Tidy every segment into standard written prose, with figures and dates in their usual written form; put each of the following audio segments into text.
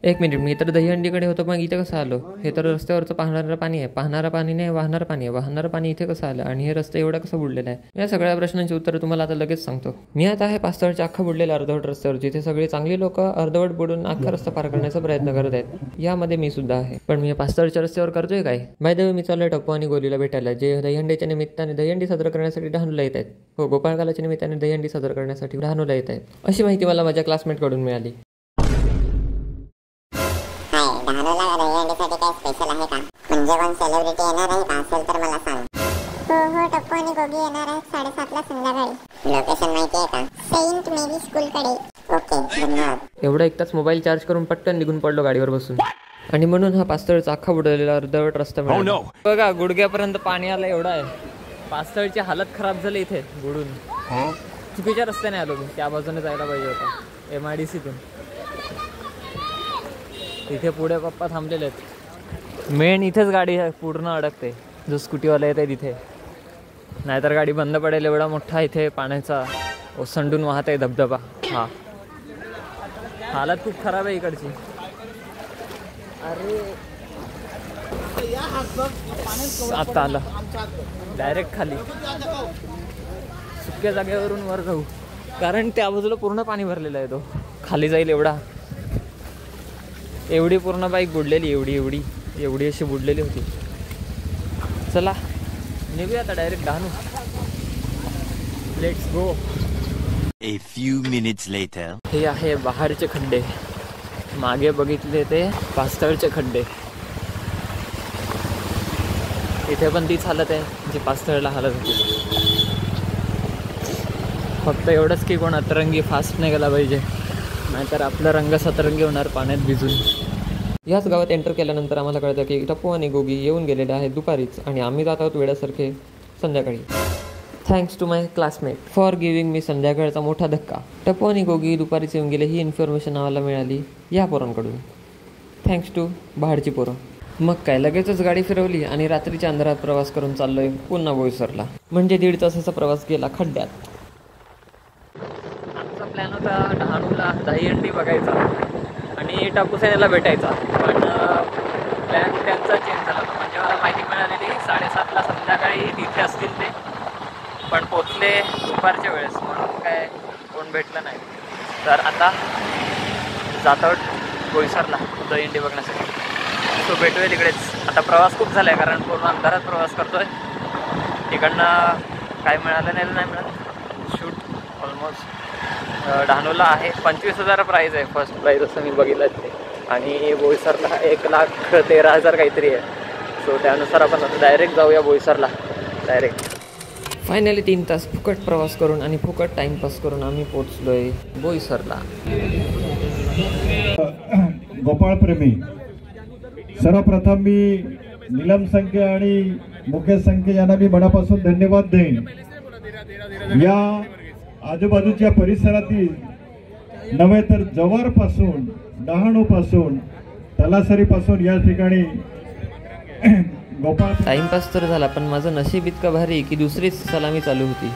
एक मिनिट, मी तर दहीहंडीकडे होतो, मग इथे कसं आलो? हे तर रस्त्यावरचं पाहणारं पाणी आहे. पाहणारं पाणी नाही, वाहणारं पाणी आहे. वाहणारं पाणी इथे कसं आलं? आणि हे रस्ता एवढा कसं बुडलेला आहे? या सगळ्या प्रश्नांची उत्तर तुम्हाला आता लगेच सांगतो. मी आता आहे पास्तळच्या अख्खा बुडलेल्या अर्धवट रस्त्यावर, जिथे सगळे चांगली लोक अर्धवट बुडून अख्खा रस्ता पार करण्याचा प्रयत्न करत आहेत. यामध्ये मी सुद्धा आहे. पण मी पास्तळच्या रस्त्यावर करतोय काय? बाय द वे, मी चाललोय टप्पू आणि गोलीला भेटायला, जे दहीहंडीच्या निमित्ताने दहीहंडी साजरा करण्यासाठी डहाणूला येत आहेत. हो, गोपाळकालाच्या निमित्ताने दहीहंडी साजरा करण्यासाठी डहाणूला येत आहेत. अशी माहिती मला माझ्या क्लासमेटकडून मिळाली. दहीहंडीसाठी काही स्पेशल आहे का? म्हणजे कोण सेलिब्रिटी येणार आहे का? असेल तर मला सांग. हो, टप्पू आणि गोगी येणार आहेत 7:30 ला संध्याकाळी. लोकेशन माहिती आहे का? सेंट मेरी स्कूल कडे. ओके, धन्यवाद. एवढा एक तास मोबाईल चार्ज करून पटकन निघून पडलो गाडीवर बसून. आणि म्हणून हा पास्तळचा अख्खा बुडलेला अर्धवट रस्ता मिळाला. बघा, गुडघ्यापर्यंत पाणी आलं एवढा आहे. पास्तळची हालत खराब झाली इथे बुडून. चुकीच्या रस्त्याने आलो मी, त्या बाजूने जायला पाहिजे होता MIDCतून. इथे पुढे पप्पा थांबलेले आहेत. मेन इथेच गाडी पूर्ण अडकते, जो स्कूटीवाला येते तिथे. नाहीतर गाडी बंद पडेल. एवढा मोठा इथे पाण्याचा ओसंडून वाहत आहे धबधबा. हा, हालत खूप खराब आहे इकडची. अरे आता आला डायरेक्ट खाली. सुक्या जागेवरून वर जाऊ, कारण त्या बाजूला पूर्ण पाणी भरलेलं आहे. तो खाली जाईल एवढी पूर्ण बाईक बुडलेली. एवढी अशी बुडलेली होती. चला निघूया आता direct Dahanu. Let's go. A few minutes later. हे आहे बाहेरचे खड्डे. मागे बघितले ते पास्तळचे खड्डे. इथे पण तीच हालत आहे जी पास्तळला हालत होती. फक्त एवढंच की कोण अतरंगी फास्ट नाही गेला पाहिजे, नाहीतर आपला रंग सतरंगी होणार पाण्यात भिजून. याच गावात एंटर केल्यानंतर आम्हाला कळतं की टप्पू आणि गोगी येऊन गेलेले आहेत दुपारीच, आणि आम्ही जात आहोत वेळासारखे संध्याकाळी. Thanks to my classmate for giving me संध्याकाळचा मोठा धक्का. टप्पू आणि गोगी दुपारीच येऊन गेले, ही इन्फॉर्मेशन आम्हाला मिळाली या पोरांकडून. थँक्स टू बाहेरची पोरं. मग काय, लगेचच गाडी फिरवली आणि रात्रीच्या अंधारात प्रवास करून चाललोय पुन्हा बोईसरला. म्हणजे 1.5 तासाचा प्रवास गेला खड्ड्यात. आमचा प्लॅन होता डहाणूला दहीहंडी बघायचा आणि टापूसेनेला भेटायचा, पण प्लॅन त्यांचा चेंज झाला. म्हणजे मला माहिती मिळालेली 7:30 ला संध्याकाळी तिथे असतील ते, पण पोचले दुपारच्या वेळेस, म्हणून काय कोण भेटलं नाही. तर आता जात आहोत बोईसरला दहीहंडी बघण्यासाठी. सो भेटूया तिकडेच. आता प्रवास खूप झाला आहे, कारण पूर्ण अंधारात प्रवास करतोय. तिकडनं काय मिळालं नाही मिळालं. शूट ऑलमोस्ट डहाणूला आहे 25,000 प्राईज आहे, फर्स्ट प्राईज असं मी बघितलं ते. आणि बोईसरला 1,13,000 काहीतरी आहे. सो त्यानुसार आपण आता डायरेक्ट जाऊया बोईसरला डायरेक्ट. फायनली 3 तास फुकट प्रवास करून आणि फुकट टाईमपास करून आम्ही पोचलोय बोईसरला. गोपाळप्रेमी, सर्वप्रथम मी नीलम संख्या आणि मुकेश संख्या यांना मी मनापासून धन्यवाद देईन. या आजूबाजूच्या परिसरातील नव्हे तर जव्हारपासून, डहाणूपासून, तलासरीपासून या ठिकाणी गोपाळ. टाइमपास तर झाला, पण माझं नशीब इतकं भारी की दुसरीच सलामी चालू होती.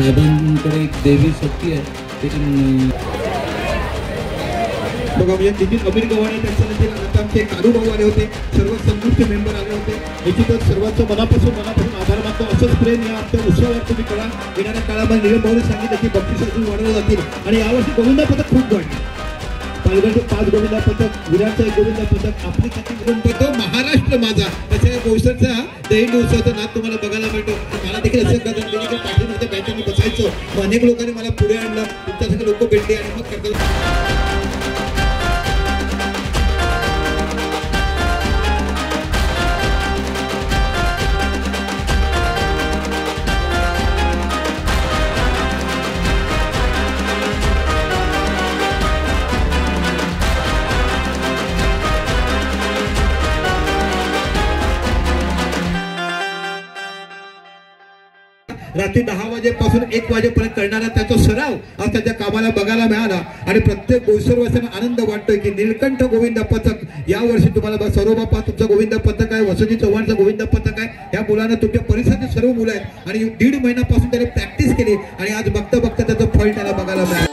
साहेबांकडे एक देवी शक्ती आहे त्याची बघा म्हणजे नितीन अमीर गव्हाणे त्यांच्यानंतर आता आमचे कारू भाऊ आले होते, सर्व संयुक्त मेंबर आले होते. निश्चितच सर्वांचं मनापासून आभार मानतो. असंच प्रेम या आमच्या उत्सवावर तुम्ही करा. येणाऱ्या काळामध्ये निलम भाऊने सांगितलं की बक्षीस अजून वाढवले जातील आणि यावर्षी गोविंदा पथक खूप वाढले. पालघरचे 5 गोविंदा पथक, विराटचं 1 गोविंदा पथक, आपली तो महाराष्ट्र माझा त्याच्या बोईसरचा दहीहंडी उत्सवाचा नाद तुम्हाला बघायला मिळतो. मला देखील असं पाठीमध्ये बॅटरी बसायचं, अनेक लोकांनी मला पुढे आणलं, तुमच्यासारखे लोक भेटले आणि मग करतात. रात्री 10 वाजेपासून 1 वाजेपर्यंत करणारा त्याचा सराव आज त्याच्या कामाला बघायला मिळाला आणि प्रत्येक बोईसरवासियांना आनंद वाटतोय की निलकंठ गोविंदा पथक यावर्षी तुम्हाला सर्व बापा तुमचा गोविंदा पथक आहे, वसुजी चव्हाणचा गोविंदा पथक आहे. या मुलांना तुमच्या परिसरातील सर्व मुलं आहेत आणि 1.5 महिन्यापासून त्याने प्रॅक्टिस केली आणि आज बघता बघता त्याचं फळ त्याला बघायला मिळालं.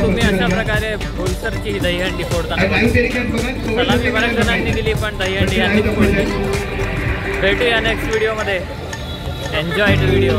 तुम्ही अशा प्रकारे बोईसरची दहीहंडी फोडताना सलामी बऱ्याच जणांनी दिली पण दहीहंडी यांनी फोडली. भेटूया नेक्स्ट व्हिडिओमध्ये. Enjoy the video.